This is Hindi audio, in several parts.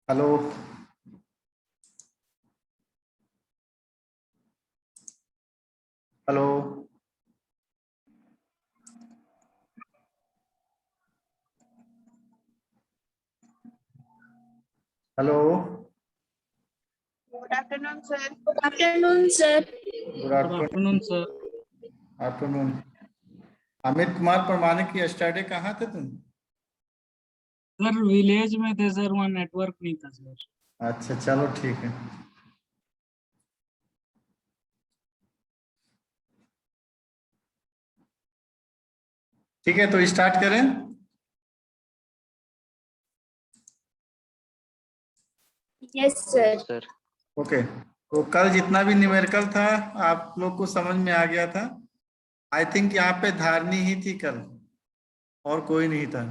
Hello. Hello. Hello. Good afternoon sir. Good afternoon sir. Good afternoon sir. Afternoon. Amit Kumar Paramanik की स्टडी कहाँ थे तुम? सर विलेज में थे सर, वहाँ नेटवर्क नहीं था सर। अच्छा चलो ठीक है। ठीक है तो स्टार्ट करें। Yes sir. ओके तो कल जितना भी न्यूमेरिकल था आप लोग को समझ में आ गया था। आई थिंक यहाँ पे धारनी ही थी कल और कोई नहीं था।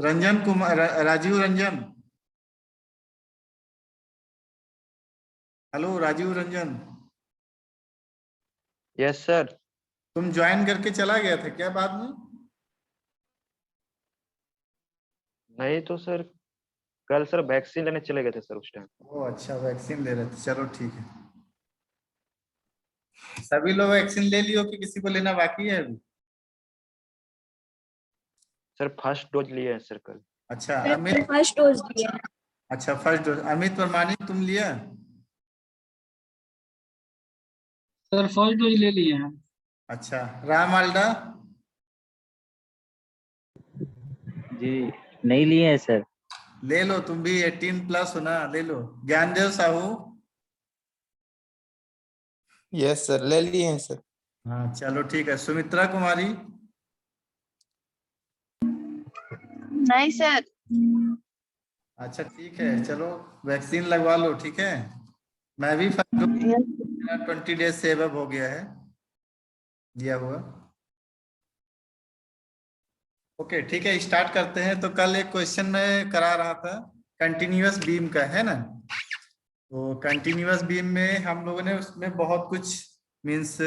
Ranjan Kumar Rajiv Ranjan. Hello Rajiv Ranjan. Yes sir. तुम ज्वाइन करके चला गया था क्या बाद में? नहीं तो सर, कल सर वैक्सीन लेने चले गए थे सर उस टाइम। ओ अच्छा वैक्सीन ले रहे थे, चलो ठीक है। सभी लोग वैक्सीन ले लियो कि किसी को लेना बाकी है अभी? सर फर्स्ट डोज लिए हैं सर कल। अच्छा अमित। फर्स्ट डोज दिया। अच्छा फर्स्ट डोज। अमित परमानी तुम लिया? सर फर्स्ट डोज ले लिए हैं। अच्छा राम आल्डा। जी नहीं लिए हैं सर। ले लो तुम भी 18+ हो ना, ले लो। ज्ञानदेव साहू। यस सर ले लिए हैं सर। हाँ चलो ठीक है। सुमित्रा कुमारी। नहीं सर। अच्छा ठीक है चलो वैक्सीन लगवा लो ठीक है। मैं भी 20 डेज से अब हो गया है दिया हुआ। ओके ठीक है स्टार्ट करते हैं। तो कल एक क्वेश्चन मैं करा रहा था कंटिन्यूअस बीम का, है ना? तो कंटिन्यूअस बीम में हम लोगों ने उसमें बहुत कुछ मीन्स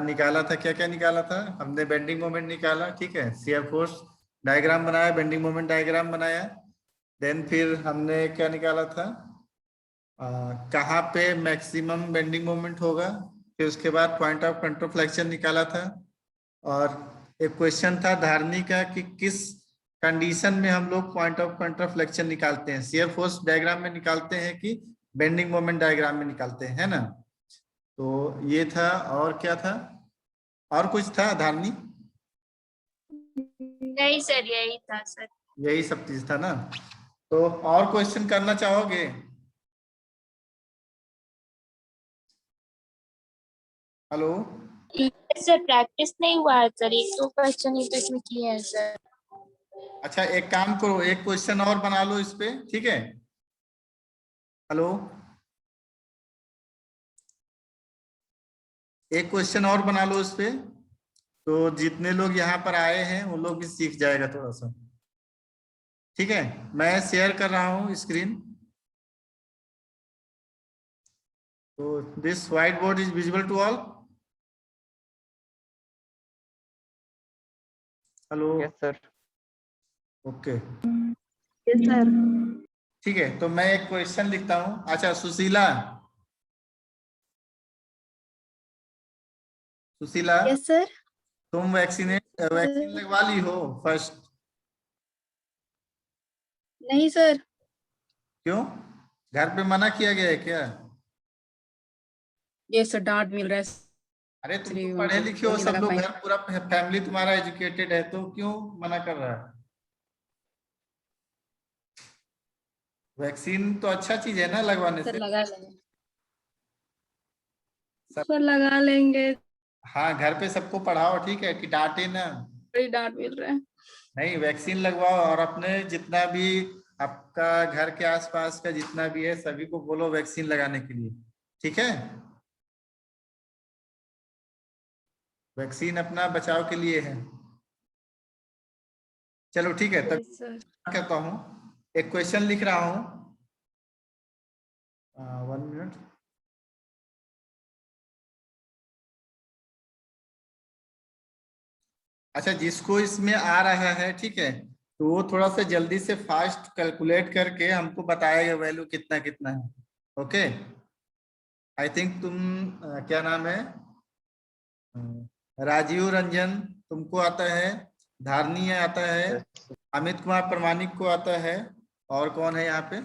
निकाला था। क्या क्या निकाला था हमने? बेंडिंग मोमेंट निकाला, ठीक है, शियर फोर्स डायग्राम बनाया, बेंडिंग मोमेंट डायग्राम बनाया। देन फिर हमने क्या निकाला था, कहाँ पे मैक्सिमम बेंडिंग मोमेंट होगा। फिर उसके बाद पॉइंट ऑफ कंट्रोल फ्लेक्शन निकाला था। और एक क्वेश्चन था धारणी का कि किस कंडीशन में हम लोग पॉइंट ऑफ कंट्रोल फ्लेक्शन निकालते हैं, शियर फोर्स डायग्राम में निकालते हैं कि बेंडिंग मोमेंट डायग्राम में निकालते हैं, है ना। तो ये था। और क्या था? और कुछ था धारणी? नहीं सर, यही था सर। यही सब चीज था ना। तो और क्वेश्चन करना चाहोगे? हेलो। सर प्रैक्टिस नहीं हुआ है सर, एक दो क्वेश्चन ही तो इसमें किए हैं सर। अच्छा एक काम करो, एक क्वेश्चन और बना लो इस पे, ठीक है। हेलो, एक क्वेश्चन और बना लो इस पे, तो जितने लोग यहाँ पर आए हैं वो लोग भी सीख जाएगा थोड़ा सा, ठीक है। मैं शेयर कर रहा हूँ स्क्रीन। तो this whiteboard is visible to all. Hello. Yes sir. Okay, yes sir. ठीक है। तो मैं एक क्वेश्चन लिखता हूँ। अच्छा सुशीला, सुशीला यस सर। तुम वैक्सीन लगवा ली हो फर्स्ट? नहीं सर। क्यों, घर पे मना किया गया है क्या? ये सर डांट मिल रहा है अरे तुम तो इसलिए पढ़े हमको लिखे वो हो नहीं सब लगा लोग, पाए। घर पूरा फैमिली तुम्हारा एजुकेटेड है, तो क्यों मना कर रहा है? वैक्सीन तो अच्छा चीज है ना लगवाने सर से। लगा लेंगे। सब, सर लगा लेंगे। हाँ घर पे सबको पढ़ाओ, ठीक है, कि डांटे ना। बड़ी डांट मिल रहा है। नहीं वैक्सीन लगवाओ, और अपने जितना भी आपका घर के आसपास का जितना भी है सभी को बोलो वैक्सीन लगाने के लिए, ठीक है। वैक्सीन अपना बचाव के लिए है। चलो ठीक है, तब यस सर। कहता हूँ एक क्वेश्चन लिख रहा हूँ। 1 मिनट। अच्छा जिसको इसमें आ रहा है, ठीक है, तो वो थोड़ा सा जल्दी से फास्ट कैलकुलेट करके हमको बताएगा वैल्यू कितना कितना है। ओके, आई थिंक तुम क्या नाम है, राजीव रंजन तुमको आता है, धारनी आता है, यस अमित कुमार प्रमाणिक को आता है, और कौन है यहाँ पे,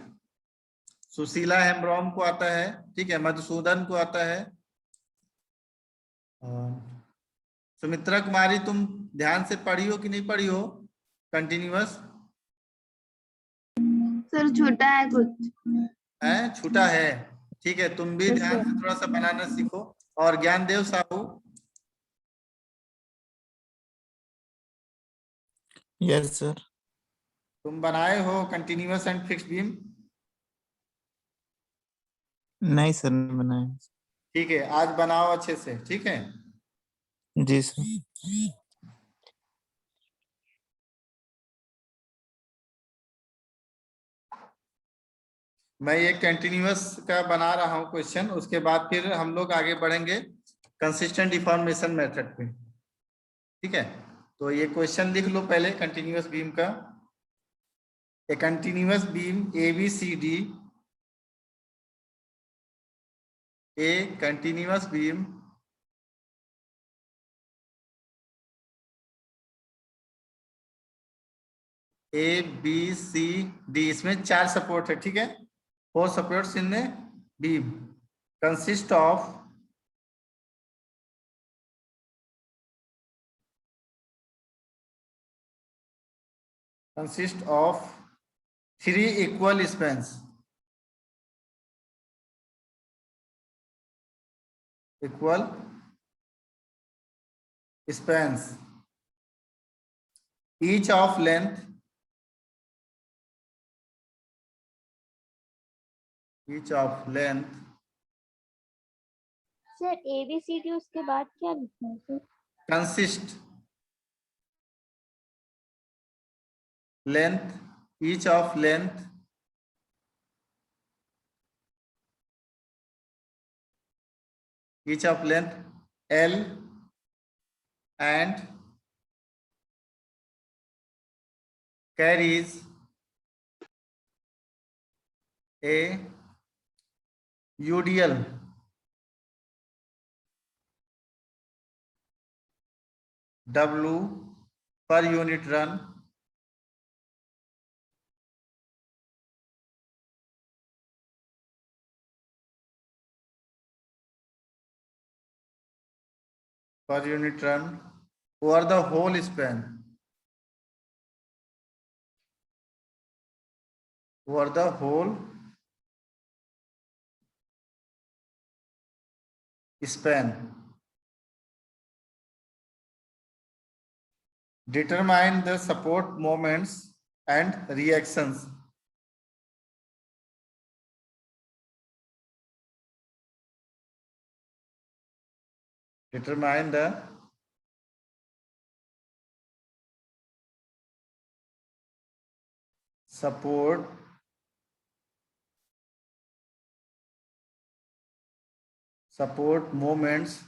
सुशीला हेम्ब्रॉम को आता है, ठीक है, मधुसूदन को आता है। सुमित्रा कुमारी तुम ध्यान से पढ़ी हो कि नहीं पढ़ी हो कंटिन्यूअस? सर छोटा है कुछ। है छूटा है, ठीक है, तुम भी यस ध्यान सर। से थोड़ा सा बनाना सीखो। और ज्ञानदेव साहू Yes, sir. तुम बनाए हो कंटिन्यूअस एंड फिक्स्ड बीम? नहीं सर, नहीं बनाया। ठीक है, आज बनाओ अच्छे से, ठीक है। जी सर। मैं ये कंटिन्यूअस का बना रहा हूँ क्वेश्चन, उसके बाद फिर हम लोग आगे बढ़ेंगे कंसिस्टेंट डिफॉर्मेशन मेथड पे, ठीक है। तो ये क्वेश्चन लिख लो पहले कंटिन्यूअस बीम का। ए कंटिन्यूअस बीम ABCD, ए कंटिन्यूअस बीम ABCD, इसमें 4 सपोर्ट है, ठीक है, 4 supports in beam consist of 3 equal spans, equal spans each of length, each of length sir ABCD उसके बाद क्या लिखना है sir? consist, length, each of length each of length L and carries a UDL W per unit run over the whole span. Over the whole span. Determine the support moments and reactions. Determine the support moments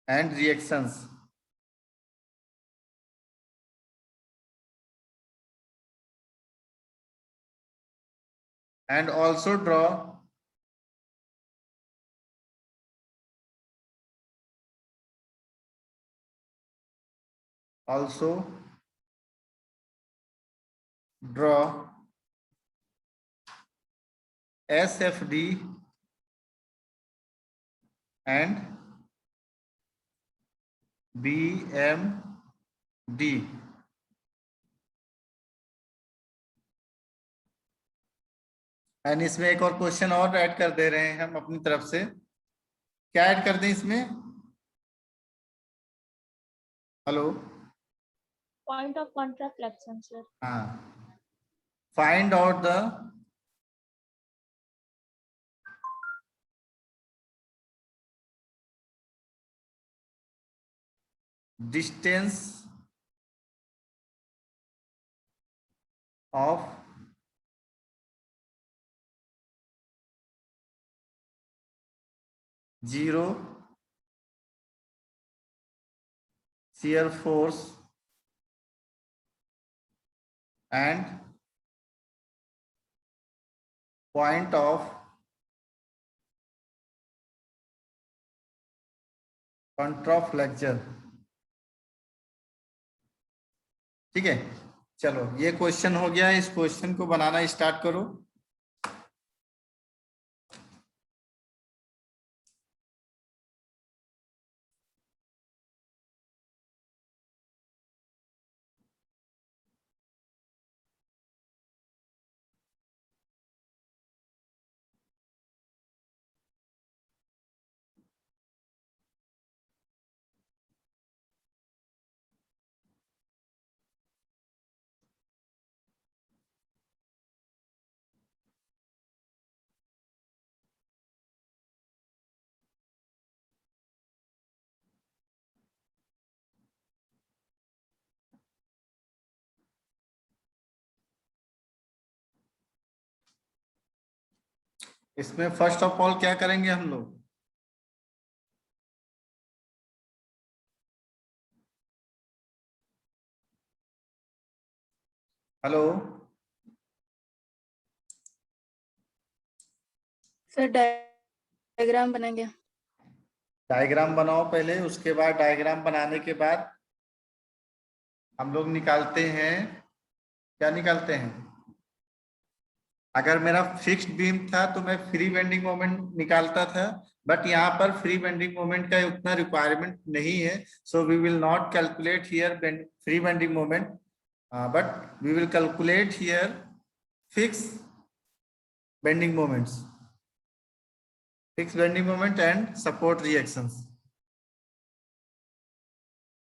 and reactions. And also draw SFD and BMD. And इसमें एक और क्वेश्चन और ऐड कर दे रहे हैं हम अपनी तरफ से। क्या ऐड कर दें इसमें? Hello, Point of contraflexion, sir. हाँ, find out the distance of zero shear force and point of contraflexion। ठीक है, चलो ये क्वेश्चन हो गया। इस क्वेश्चन को बनाना स्टार्ट करो। इसमें फर्स्ट ऑफ ऑल क्या करेंगे हम लोग? हेलो सर डायग्राम बनाएंगे। डायग्राम बनाओ पहले, उसके बाद डायग्राम बनाने के बाद हम लोग निकालते हैं। क्या निकालते हैं? अगर मेरा फिक्स्ड बीम था तो मैं फ्री बेंडिंग मोमेंट निकालता था, बट यहाँ पर फ्री बेंडिंग मोमेंट का उतना रिक्वायरमेंट नहीं है, so we will not calculate here free bending moment, but we will calculate here fix bending moments, fixed bending moment and support reactions.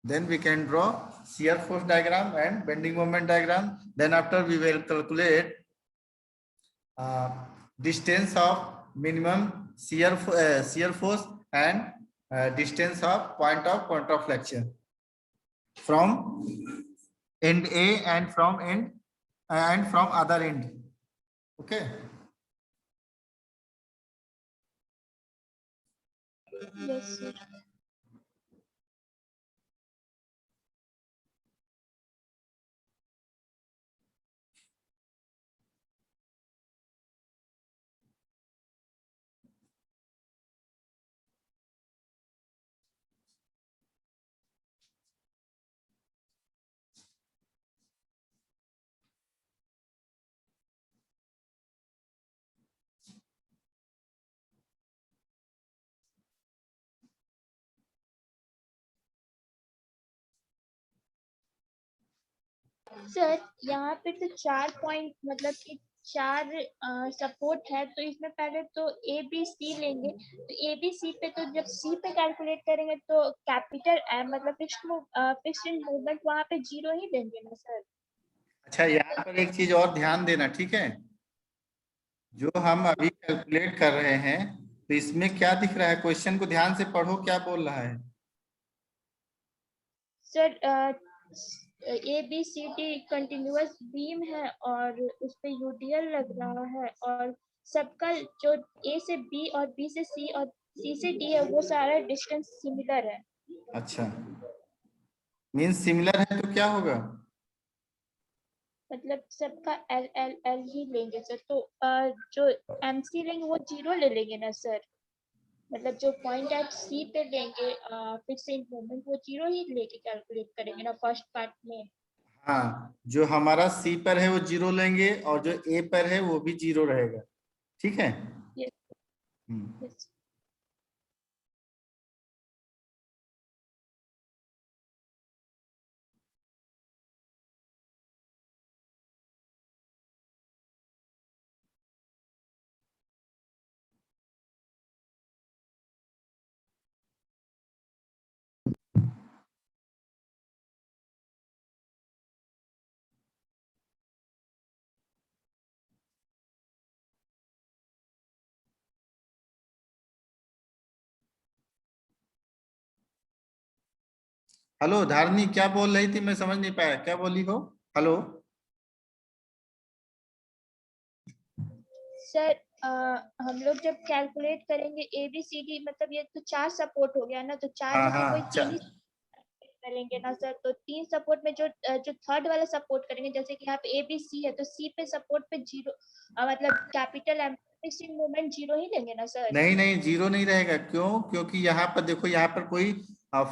Then we can draw shear force diagram and bending moment diagram. Then after we will calculate distance of minimum shear force and distance of point of contraflexion from end A and from other end. Okay. Yes sir. Sir यहाँ पे तो 4 पॉइंट मतलब कि 4 सपोर्ट है, तो इसमें पहले तो ए बी सी लेंगे, तो ए बी सी पे तो जब सी पे कैलकुलेट करेंगे तो कैपिटल एम मतलब फिक्स्ड मूवमेंट वहाँ पे 0 ही देंगे ना सर। अच्छा, यहाँ पर एक चीज और ध्यान देना, ठीक है? जो हम अभी कैलकुलेट कर रहे हैं, तो इसमें क्या दिख रहा है? क्वेश्चन को ध्यान से पढ़ो, क्या बोल रहा है? Sir A B C D continuous beam है और उस पे यूडीएल लग रहा है, और सबका जो ए से बी और बी से सी और सी से डी है वो सारा डिस्टेंस सिमिलर है। अच्छा, मीन्स सिमिलर है तो क्या होगा? मतलब सबका एल एल एल ही लेंगे सर, तो जो एमसी लेंगे वो 0 ले लेंगे ना सर, मतलब जो पॉइंट एट सी पे लेंगे फिक्स्ड मूवमेंट वो 0 ही लेके कैलकुलेट करेंगे ना फर्स्ट पार्ट में। हाँ, जो हमारा सी पर है वो 0 लेंगे और जो ए पर है वो भी 0 रहेगा, ठीक है? यस हम्म। यस। हेलो धारनी, क्या बोल रही थी? मैं समझ नहीं पाया, क्या बोली हो? हेलो। सर हम लोग जब कैलकुलेट करेंगे ए बी सी डी, मतलब ये तो 4 सपोर्ट हो गया ना, तो 4 हाँ जगह कोई हाँ, 3 ही करेंगे ना सर, तो 3 सपोर्ट में जो जो थर्ड वाला सपोर्ट करेंगे, जैसे कि यहाँ पे ए बी सी है तो सी पे सपोर्ट पे 0 मतलब कैपिटल एम फिक्स्ड मूवमेंट 0 ही लेंगे ना सर। नहीं नहीं, 0 नहीं रहेगा। क्यों? क्योंकि यहाँ पर देखो, यहाँ पर कोई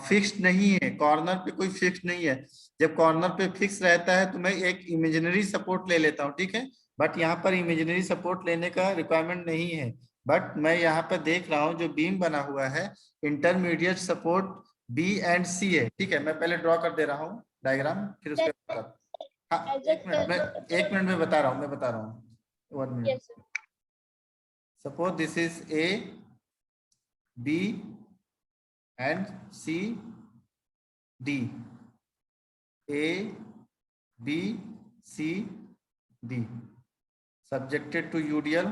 फिक्स नहीं है, कॉर्नर पे कोई फिक्स नहीं है। जब कॉर्नर पे फिक्स रहता है तो मैं एक इमेजिनरी सपोर्ट ले लेता हूँ, ठीक है? बट यहाँ पर इमेजिनरी सपोर्ट लेने का रिक्वायरमेंट नहीं है। बट मैं यहाँ पर देख रहा हूँ जो बीम बना हुआ है, इंटरमीडिएट सपोर्ट बी एंड सी है, ठीक है? मैं पहले ड्रॉ कर दे रहा हूँ डायग्राम, फिर उसके बाद हाँ, एज एक मिनट, मैं एक मिनट में बता रहा हूँ, मैं बता रहा हूँ, 1 minute. Yes sir. Suppose this is A, B and C, D. A, B, C, D. Subjected to UDL.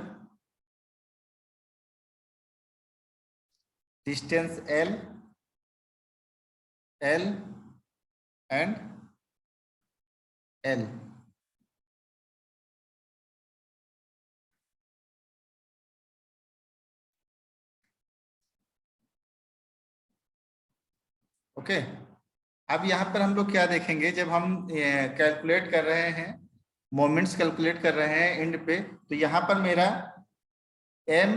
Distance L, L and L. Okay, अब यहाँ पर हम लोग क्या देखेंगे? जब हम कैलकुलेट कर रहे हैं, मोमेंट्स कैलकुलेट कर रहे हैं एंड पे, तो यहाँ पर मेरा m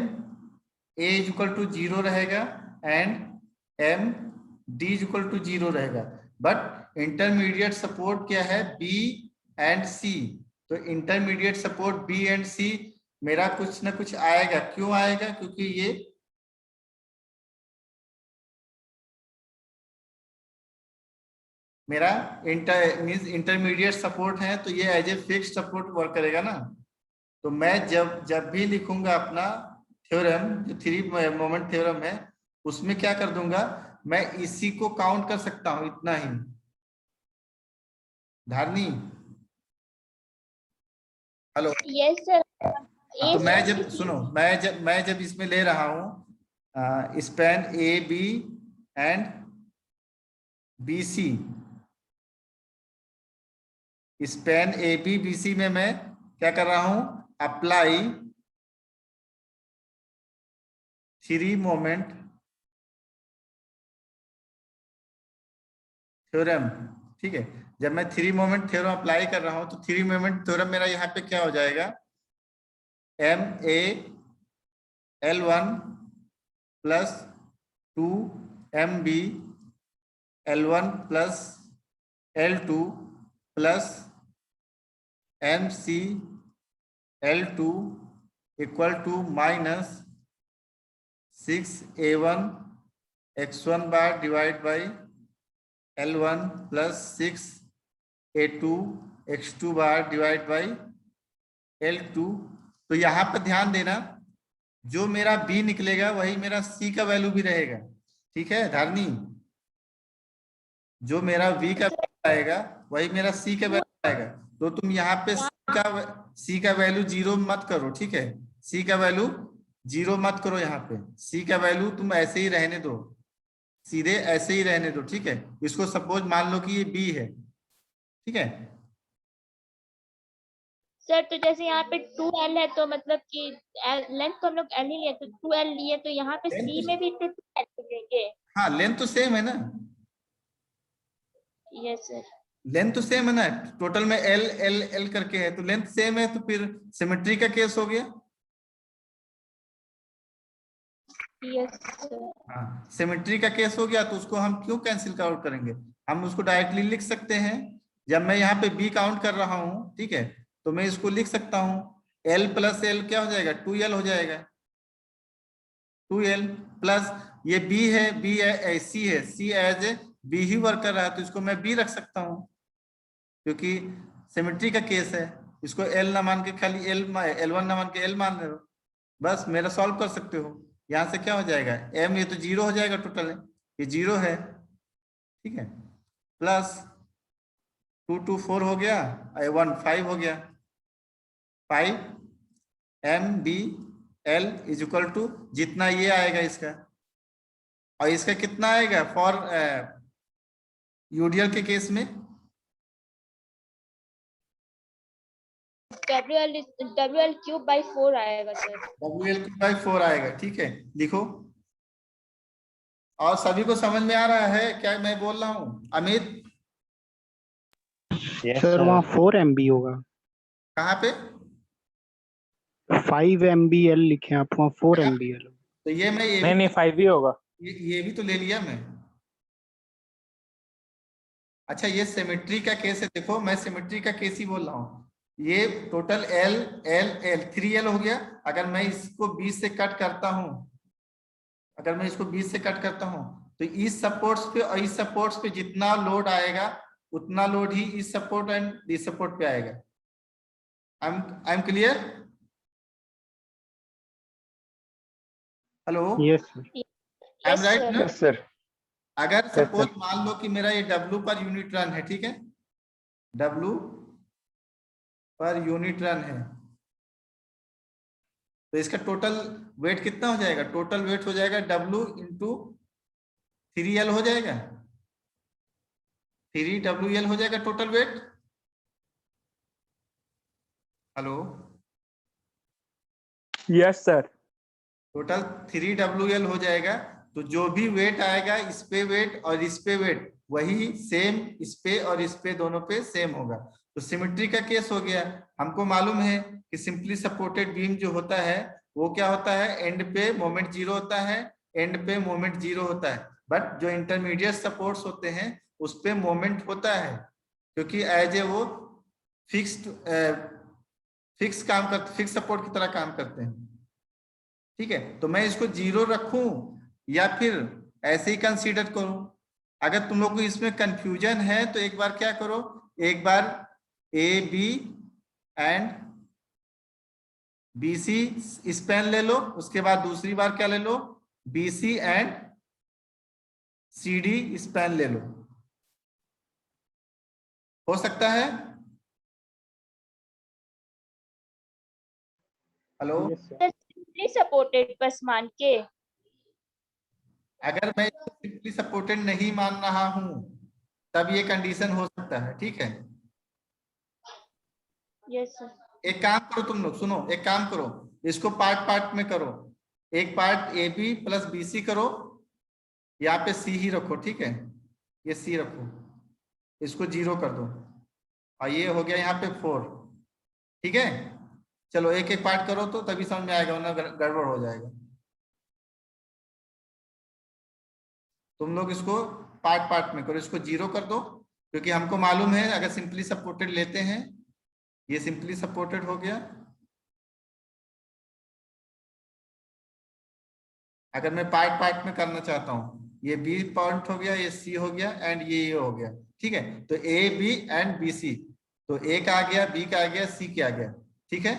a is equal to 0 रहेगा and m d is equal to 0 रहेगा। बट इंटरमीडिएट सपोर्ट क्या है? b and c। तो intermediate support b and c मेरा कुछ ना कुछ आएगा। क्यों आएगा? क्योंकि ये मेरा इंटरमीडिएट सपोर्ट है, तो ये as a fixed support work करेगा ना। तो मैं जब भी लिखूंगा अपना थ्योरम, जो 3 मोमेंट थ्योरम है, उसमें क्या कर दूंगा? मैं इसी को काउंट कर सकता हूं, इतना ही। धारनी, हेलो। Yes sir. तो मैं जब सुनो, मैं जब इसमें ले रहा हूं span A B and B C, span A B B C में मैं क्या कर रहा हूं? अप्लाई 3 मोमेंट थ्योरम, ठीक है। जब मैं 3 मोमेंट थ्योरम अप्लाई कर रहा हूं तो 3 मोमेंट थ्योरम मेरा यहाँ पे क्या हो जाएगा, MA L1 plus 2 MB L1 plus L2 plus MC L2 equal to minus 6A1 X1 bar divide by L1 plus 6A2 X2 bar divide by L2। तो यहाँ पर ध्यान देना, जो मेरा B निकलेगा वही मेरा C का वैल्यू भी रहेगा, ठीक है धारनी। जो मेरा V का वैल्यू आएगा वही मेरा C का वैल्यू आएगा। तो तुम यहाँ पे C का वैल्यू 0 मत करो, ठीक है। C का वैल्यू 0 मत करो, यहाँ पे C का वैल्यू तुम ऐसे ही रहने दो, सीधे ऐसे ही रहने दो, ठीक है। इसको सपोज मान लो कि ये B है, ठीक है। सर तो जैसे यहाँ पे 2L है तो मतलब कि लेंथ तो हम लोग L ही लिए, तो 2L लिए तो यहाँ पे C में भी तो 2L लेंगे। हाँ लेंथ तो सेम है ना, यस सर। लेंथ तो सेम है ना, टोटल में L L L करके है तो लेंथ सेम है, तो फिर सिमेट्री का केस हो गया। Yes sir. हाँ सिमेट्री का केस हो गया, तो उसको हम क्यों कैंसिल आउट करेंगे, हम उसको डायरेक्टली लिख सकते हैं। जब मैं यहाँ पे B काउंट कर रहा हूँ, ठीक है, तो मैं इसको लिख सकता हूँ L प्लस L क्या हो जाएगा, 2L हो जाएगा। 2L प्लस ये B है, B है, C है, C एज ए B ही वर्क कर रहा है तो इसको मैं B रख सकता हूँ, क्योंकि सिमेट्री का केस है। इसको L ना मान के खाली L1 ना मान के L मान रहे हो, बस मेरा सॉल्व कर सकते हो। यहाँ से क्या हो जाएगा, M ये तो 0 हो जाएगा, टोटल है ये 0 है, ठीक है। प्लस 2 2 4 हो गया, 1 5 हो गया, 5 MB L is equal to जितना ये आएगा इसका, और इसका कितना आएगा फॉर यूडीएल के केस में, WL क्यूब बाई 4 आएगा सर। WL/4 आएगा, ठीक है। लिखो, और सभी को समझ में आ रहा है क्या मैं बोल रहा हूँ। अमित सर वहाँ 4 MB होगा, कहाँ पे, 5 MBL लिखे आप, वहाँ 4 MBL। तो ये मैं ये नहीं 5 ही होगा। ये भी तो ले लिया मैं। अच्छा ये सिमेट्री का केस है, देखो मैं सिमेट्री का केस ही बोल रहा हूँ। ये total L L L 3L हो गया। अगर मैं इसको 20 से कट करता हूँ, अगर मैं इसको 20 से कट करता हूँ तो इस सपोर्ट्स पे और इस सपोर्ट्स पे जितना लोड आएगा उतना लोड ही इस सपोर्ट एंड दिस सपोर्ट पे आएगा। I am clear? Hello, yes sir. I am right ना? सर अगर सपोज मान लो कि मेरा ये W पर यूनिट रन है, ठीक है, W पर यूनिट रन है, तो इसका टोटल वेट कितना हो जाएगा, टोटल वेट हो जाएगा W इंटू 3L हो जाएगा, 3WL हो जाएगा total weight. Hello, yes sir. Total 3WL हो जाएगा। तो जो भी वेट आएगा इस पे वेट और इस पे वेट वही सेम इस पे और इस पे दोनों पे सेम होगा। तो सिमेट्री का केस हो गया। हमको मालूम है कि सिंपली सपोर्टेड बीम जो होता है वो क्या होता है, एंड पे मोमेंट 0 होता है, एंड पे मोमेंट 0 होता है। बट जो इंटरमीडिएट सपोर्ट्स होते हैं उस पे मोमेंट होता है, क्योंकि एज ए वो फिक्स काम करते, फिक्स सपोर्ट की तरह काम करते हैं, ठीक है। तो मैं इसको 0 रखूं या फिर ऐसे ही कंसीडर करूं। अगर तुम लोग को इसमें कंफ्यूजन है तो एक बार क्या करो, एक बार AB एंड BC स्पैन ले लो, उसके बाद दूसरी बार क्या ले लो, BC एंड CD स्पैन ले लो, हो सकता है। हेलो, सपोर्टेड बस मान के, अगर मैं सिंपली सपोर्टेड नहीं मान रहा हूं तब ये कंडीशन हो सकता है, ठीक है। Yes sir. एक काम करो तुम लोग, सुनो, एक काम करो, इसको पार्ट पार्ट में करो। एक पार्ट AB प्लस BC करो, यहाँ पे C ही रखो, ठीक है, ये C रखो, इसको 0 कर दो और ये हो गया यहाँ पे 4। ठीक है, चलो एक एक पार्ट करो तो तभी समझ में आएगा, वरना गड़बड़ हो जाएगा। तुम लोग इसको पार्ट पार्ट में करो, इसको 0 कर दो, क्योंकि हमको मालूम है अगर सिंपली सपोर्टेड लेते हैं, ये सिंपली सपोर्टेड हो गया। अगर मैं पार्ट पार्ट में करना चाहता हूं, ये बी पॉइंट हो गया, ये सी हो गया एंड ये हो गया। ठीक है, तो A B and B C, तो ए का आ गया, बी का आ गया, सी का आ गया। ठीक है,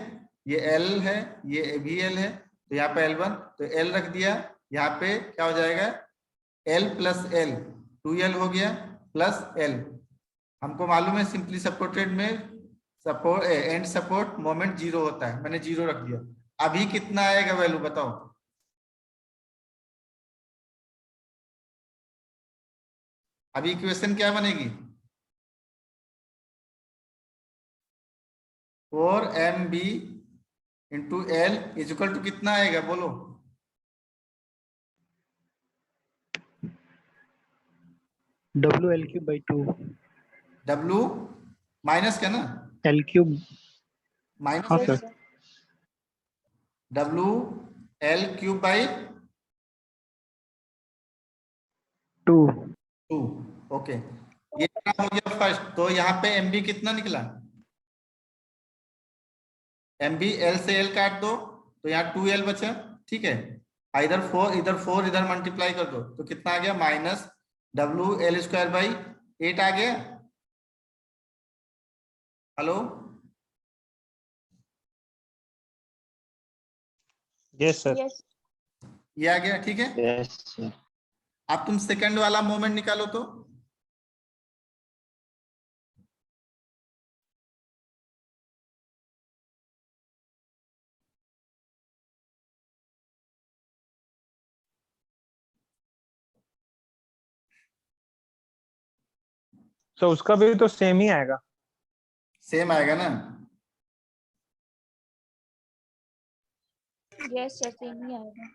ये एल है, ये भी एल है, तो यहाँ पे L1, तो एल रख दिया। यहाँ पे क्या हो जाएगा, एल प्लस एल, 2L हो गया प्लस एल। हमको मालूम है सिंपली सपोर्टेड में सपोर्ट एंड सपोर्ट मोमेंट 0 होता है, मैंने 0 रख दिया। अभी कितना आएगा वैल्यू बताओ? अभी इक्वेशन क्या बनेगी? 4MB into L is equal to कितना आएगा बोलो? WL3/2। W माइनस क्या ना, L3। माइनस हाँ है सर। ना? WL³ by 2। 2। ओके, ये कितना हो गया फर्स्ट, तो यहाँ पे MB कितना निकला? MB L से L काट दो तो यहाँ 2L बचा। ठीक है, इधर 4 इधर मल्टीप्लाई कर दो तो कितना आ गया, माइनस WL² बाई 8 आ गया। Hello, yes sir. यस ये आ गया। ठीक है, यस सर। अब तुम सेकंड वाला मोमेंट निकालो तो। तो उसका भी तो सेम ही आएगा। सेम आएगा ना? यस सर, सेम ही आएगा।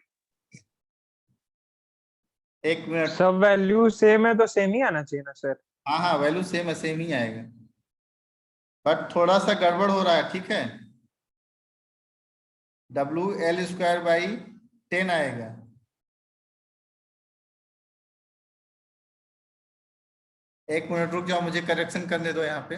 एक मिनट, सब वैल्यू सेम है तो सेम ही आना चाहिए ना सर। हाँ हाँ वैल्यू सेम है, सेम ही आएगा, बट थोड़ा सा गड़बड़ हो रहा है। ठीक है, WL² बाई 10 आएगा। एक मिनट रुक जाओ, मुझे करेक्शन करने दो यहाँ पे।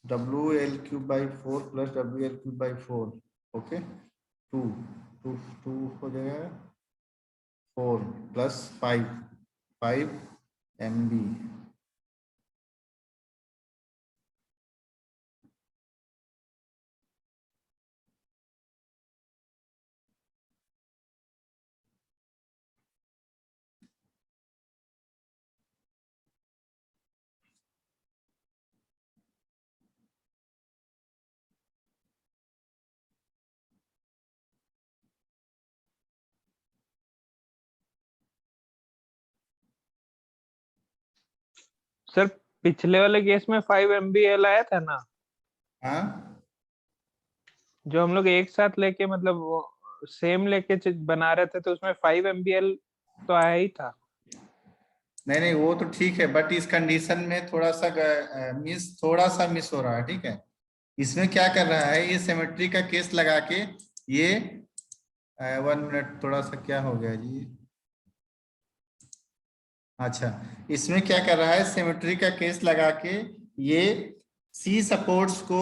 WL³ by 4 plus WL³ by 4, okay, 2 2 2 हो जाएगा, 4 प्लस 5 MB। सर पिछले वाले केस में 5 MBL आया था ना, हाँ जो हम लोग एक साथ लेके मतलब वो सेम लेके बना रहे थे तो उसमें 5 MBL तो आया ही था। नहीं नहीं वो तो ठीक है, बट इस कंडीशन में थोड़ा सा मिस हो रहा है। ठीक है, इसमें क्या कर रहा है, ये सिमेट्री का केस लगा के, ये 1 मिनट, थोड़ा सा क्या हो गया जी, अच्छा, इसमें क्या कर रहा है, सिमेट्री का केस लगा के ये सी सपोर्ट्स को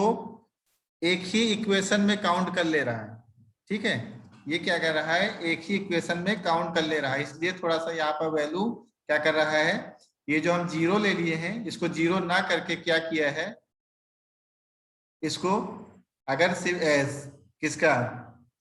एक ही इक्वेशन में काउंट कर ले रहा है। ठीक है, ये क्या कर रहा है, एक ही इक्वेशन में काउंट कर ले रहा है, इसलिए थोड़ा सा यहाँ पर वैल्यू क्या कर रहा है, ये जो हम 0 ले लिए हैं इसको 0 ना करके क्या किया है, इसको अगर किसका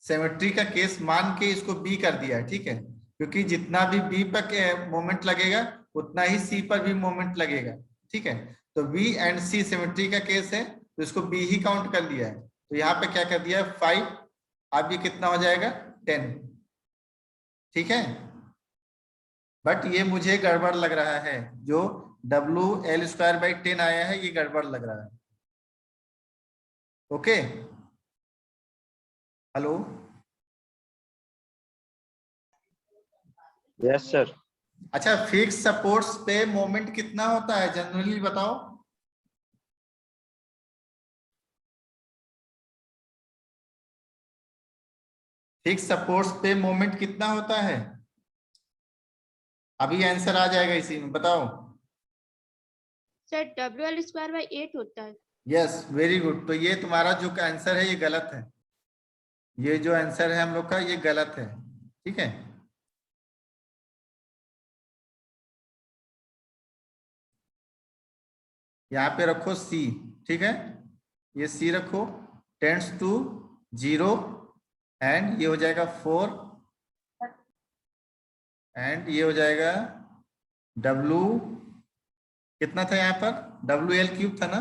सिमेट्री का केस मान के इसको बी कर दिया है। ठीक है, क्योंकि जितना भी बी पर मोमेंट लगेगा उतना ही सी पर भी मोमेंट लगेगा। ठीक है, तो बी एंड सी सिमेट्री का केस है तो इसको बी ही काउंट कर लिया है, तो यहाँ पे क्या कर दिया है 5, अब ये कितना हो जाएगा 10। ठीक है, बट ये मुझे गड़बड़ लग रहा है, जो WL² बाई 10 आया है ये गड़बड़ लग रहा है। Okay, hello, yes sir. अच्छा फिक्स सपोर्ट्स पे मोमेंट कितना होता है जनरली बताओ। फिक्स सपोर्ट्स पे मोमेंट कितना होता है? अभी आंसर आ जाएगा इसी में, बताओ। सर WL²/8 होता है। Yes, very good. तो ये तुम्हारा जो आंसर है ये गलत है। ये जो आंसर है हम लोग का ये गलत है, ठीक है। यहाँ पे रखो सी, ठीक है, ये सी रखो, टेंड्स टू 0 एंड ये हो जाएगा 4 एंड ये हो जाएगा W कितना था यहाँ पर, WL³ था ना,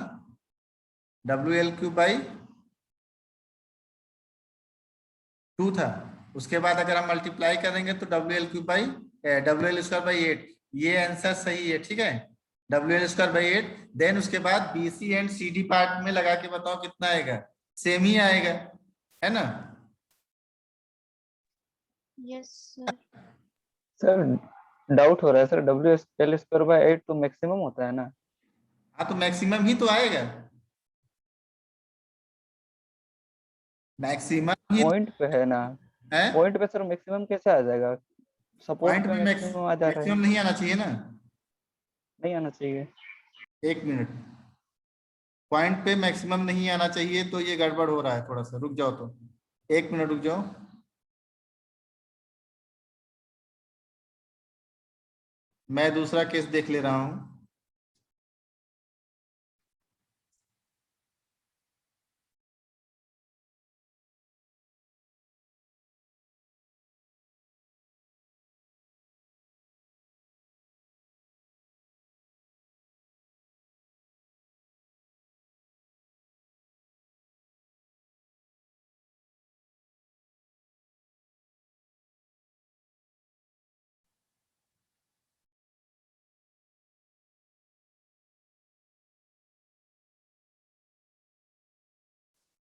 WL³/2 था। उसके बाद अगर हम मल्टीप्लाई करेंगे तो WL²/8, ये आंसर सही है, ठीक है। WL²/8। देन उसके बाद BC एंड CD पार्ट में लगा के बताओ कितना आएगा, सेम ही आएगा, है ना। Yes sir. सर डाउट हो रहा है सर, WL²/8 तो मैक्सिमम होता है ना? हाँ तो मैक्सिमम ही तो आएगा, मैक्सिमम ही पॉइंट पे है ना, है। पॉइंट पे सर मैक्सिमम कैसे आ जाएगा? सपोर्ट पॉइंट पे में मैक्सिमम आ जा रहा है। मैक्सिमम नहीं आना चाहिए ना। नहीं आना चाहिए। एक मिनट, पॉइंट पे मैक्सिमम नहीं आना चाहिए तो ये गड़बड़ हो रहा है, थोड़ा सा रुक जाओ, तो 1 मिनट रुक जाओ। मैं दूसरा केस देख ले रहा हूं।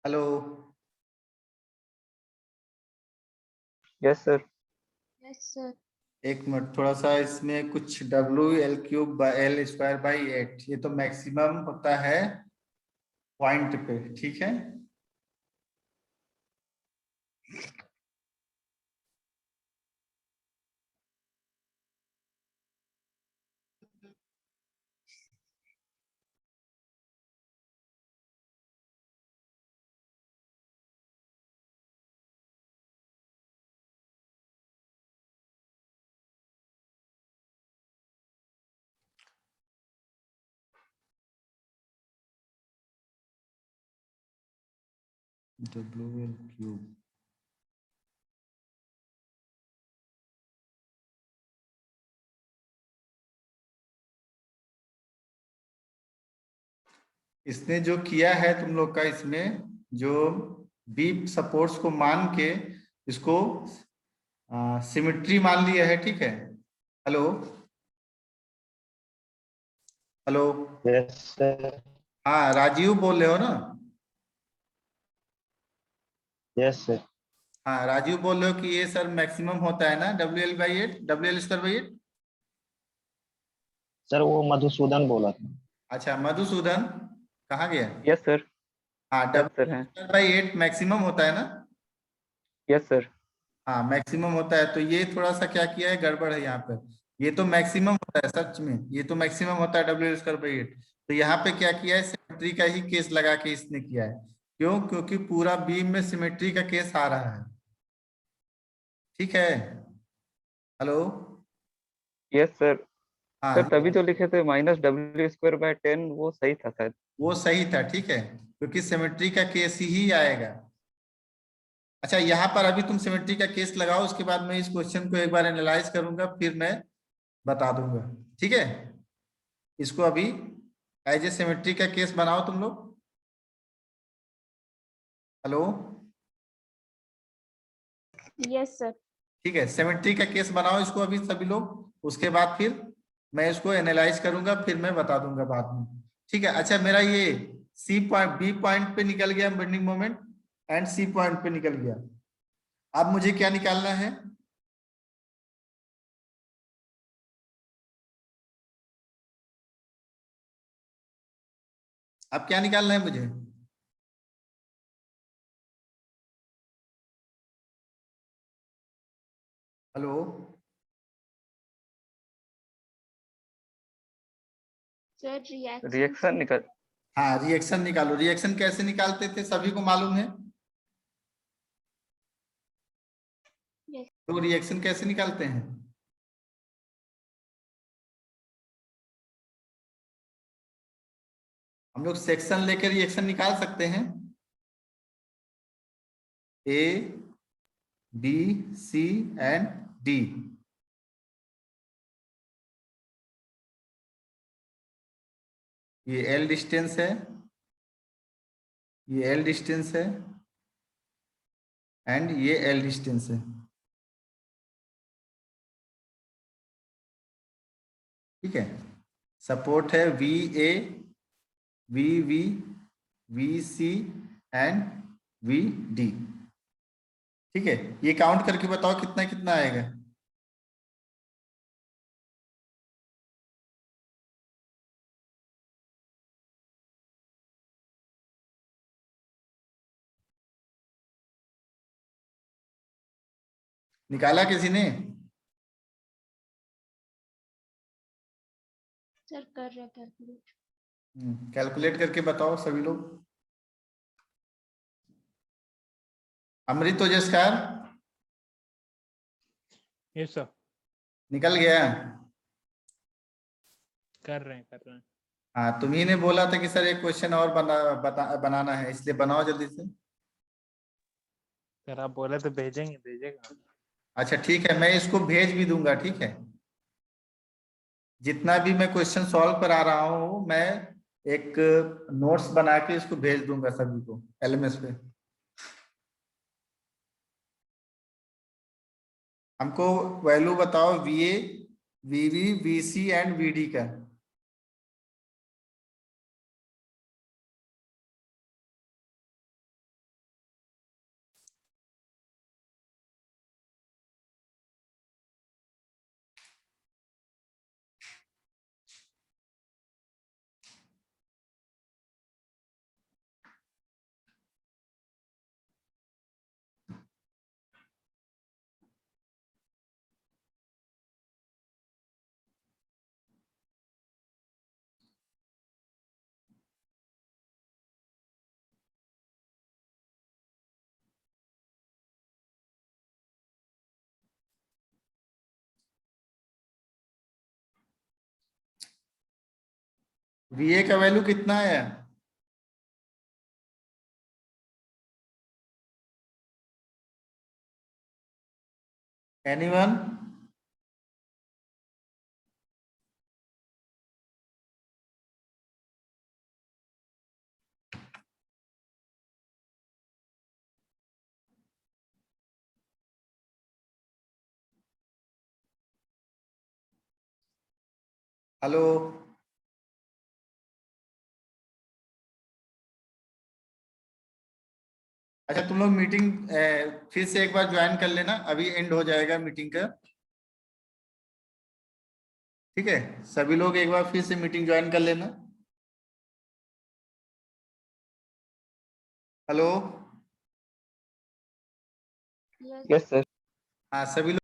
Hello, yes sir. Yes sir. 1 minute, थोड़ा सा इसमें कुछ WL³/L²/8 ये तो मैक्सिमम होता है पॉइंट पे, ठीक है। WL³, इसने जो किया है तुम लोग का, इसमें जो बी सपोर्ट्स को मान के इसको सिमेट्री मान लिया है, ठीक है। Hello hello, yes sir. हाँ राजीव बोल रहे हो ना। Yes sir. हाँ राजीव बोल रहे हो कि ये सर मैक्सिमम होता है ना WL²/8। सर वो मधुसूदन बोला था। अच्छा मधुसूदन कहाँ गया। Yes sir. हाँ यस सर है। WL²/8 मैक्सिमम होता है ना। Yes sir. हाँ मैक्सिमम होता है, तो ये थोड़ा सा क्या किया है, गड़बड़ है यहाँ पर। ये तो मैक्सिमम होता है सच में, ये तो मैक्सिमम होता है WL²/8। तो यहाँ पे क्या किया है, सिमेट्री का ही केस लगा के इसने किया है। क्यों, क्योंकि पूरा बीम में सिमेट्री का केस आ रहा है, ठीक है। Hello, yes sir. हाँ सर तभी तो लिखे थे -W²/10, वो सही था शायद। वो सही था, ठीक है, क्योंकि सिमेट्री का केस ही आएगा। अच्छा यहाँ पर अभी तुम सिमेट्री का केस लगाओ, उसके बाद मैं इस क्वेश्चन को एक बार एनालाइज करूंगा, फिर मैं बता दूंगा, ठीक है। इसको अभी एज ए सिमेट्री का केस बनाओ तुम लोग। Hello, yes sir. ठीक है, सिमेट्री का केस बनाओ इसको अभी सभी लोग, उसके बाद फिर मैं इसको एनालाइज करूंगा, फिर मैं बता दूंगा बाद में, ठीक है। अच्छा मेरा ये B पॉइंट पे निकल गया bending moment and C point पे निकल गया, अब मुझे क्या निकालना है? अब क्या निकालना है मुझे? हेलो, सर रिएक्शन रिएक्शन निकल हाँ रिएक्शन निकालो। रिएक्शन कैसे निकालते थे सभी को मालूम है? तो रिएक्शन कैसे निकालते हैं? हम लोग सेक्शन लेकर रिएक्शन निकाल सकते हैं। A B C and D. ये एल डिस्टेंस है, ये एल डिस्टेंस है एंड ये एल डिस्टेंस है। ठीक है। सपोर्ट है V A, V B, V C and V D. ठीक है, ये काउंट करके बताओ कितना कितना आएगा। निकाला किसी ने? सर कर रहे कैलकुलेट। कैलकुलेट करके बताओ सभी लोग। अमृत ओजस्कार यस सर, निकल गया? कर रहे हैं। हाँ, तुम्ही ने बोला था कि सर एक क्वेश्चन और बनाना है, इसलिए बनाओ जल्दी से। सर आप बोले तो भेजेगा। अच्छा ठीक है, मैं इसको भेज भी दूंगा। ठीक है, जितना भी मैं क्वेश्चन सॉल्व करा रहा हूँ मैं एक नोट्स बना के इसको भेज दूंगा सभी को एलएमएस पे। हमको वैल्यू बताओ VA, VB, VC and VD का। वीए का वैल्यू कितना है? एनीवन? हेलो, अच्छा तुम लोग मीटिंग फिर से एक बार ज्वाइन कर लेना, अभी एंड हो जाएगा मीटिंग का। ठीक है, सभी लोग एक बार फिर से मीटिंग ज्वाइन कर लेना। Hello, yes yes sir. हाँ सभी लोग